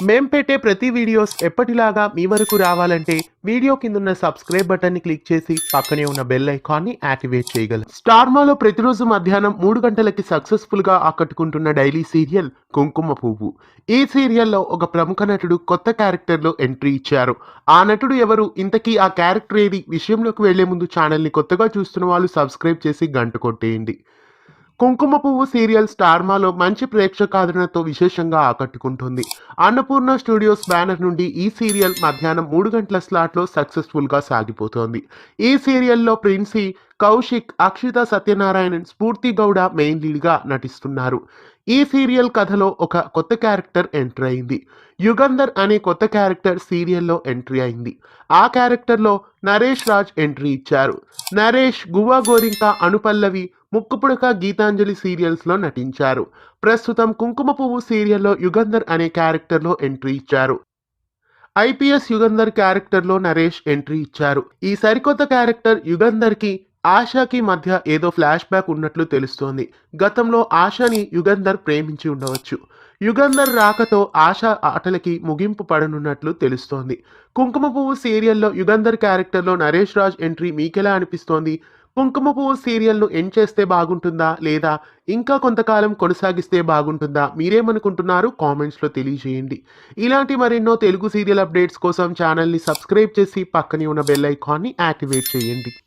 మేం పెట్టే ప్రతి వీడియోస్ ఎప్పటిలాగా మీ వరకు రావాలంటే వీడియో కిందున్న సబ్స్క్రైబ్ బటన్ ని క్లిక్ చేసి పక్కనే ఉన్న బెల్ ఐకాన్ ని యాక్టివేట్ చేయగలరు. స్టార్ మాలో ప్రతిరోజు మధ్యాహ్నం 3 గంటలకి సక్సెస్ఫుల్ గా ఆకట్టుకుంటున్న డైలీ సీరియల్ కుంకుమ పువ్వు. ఈ సీరియల్లో ఒక ప్రముఖ నటుడు కొత్త క్యారెక్టర్ లో ఎంట్రీ ఇచ్చారు. ఆ నటుడు ఎవరు, ఇంతకీ ఆ క్యారెక్టర్ ఏది? విషయంలోకి వెళ్లే ముందు ఛానల్ ని కొత్తగా చూస్తున్న వాళ్ళు సబ్స్క్రైబ్ చేసి గంట కొట్టేయండి. కుంకుమ పువ్వు సీరియల్ స్టార్ మాలో మంచి ప్రేక్షకాదరణతో విశేషంగా ఆకట్టుకుంటుంది. అన్నపూర్ణ స్టూడియోస్ బ్యానర్ నుండి ఈ సీరియల్ మధ్యాహ్నం 3 గంటల స్లాట్లో సక్సెస్ఫుల్గా సాగిపోతోంది. ఈ సీరియల్లో ప్రిన్సీ, కౌశిక్, అక్షిత సత్యనారాయణన్, స్ఫూర్తి గౌడ మెయిన్ లీడ్గా నటిస్తున్నారు. ఈ సీరియల్ కథలో ఒక కొత్త క్యారెక్టర్ ఎంటర్ అయింది. యుగంధర్ అనే కొత్త క్యారెక్టర్ సీరియల్లో ఎంట్రీ అయింది. ఆ క్యారెక్టర్లో నరేష్ రాజ్ ఎంట్రీ ఇచ్చారు. నరేష్ గువ్వా గోరింక, అనుపల్లవి, ముక్కుపుడక, గీతాంజలి సీరియల్స్లో నటించారు. ప్రస్తుతం కుంకుమ పువ్వు సీరియల్లో యుగంధర్ అనే క్యారెక్టర్లో ఎంట్రీ ఇచ్చారు. ఐపీఎస్ యుగంధర్ క్యారెక్టర్లో నరేష్ ఎంట్రీ ఇచ్చారు. ఈ సరికొత్త క్యారెక్టర్ యుగంధర్కి ఆశాకి మధ్య ఏదో ఫ్లాష్ బ్యాక్ ఉన్నట్లు తెలుస్తోంది. గతంలో ఆశాని యుగంధర్ ప్రేమించి ఉండవచ్చు. యుగంధర్ రాకతో ఆశ ఆటలకి ముగింపు పడనున్నట్లు తెలుస్తోంది. కుంకుమ పువ్వు సీరియల్లో యుగంధర్ క్యారెక్టర్లో నరేష్ రాజ్ ఎంట్రీ మీకెలా అనిపిస్తోంది? కుంకుమ పువ్వు సీరియల్ను ఎండ్ చేస్తే బాగుంటుందా, లేదా ఇంకా కొంతకాలం కొనసాగిస్తే బాగుంటుందా? మీరేమనుకుంటున్నారు? కామెంట్స్లో తెలియజేయండి. ఇలాంటి మరెన్నో తెలుగు సీరియల్ అప్డేట్స్ కోసం ఛానల్ని సబ్స్క్రైబ్ చేసి పక్కనే ఉన్న బెల్ ఐకాన్ని యాక్టివేట్ చేయండి.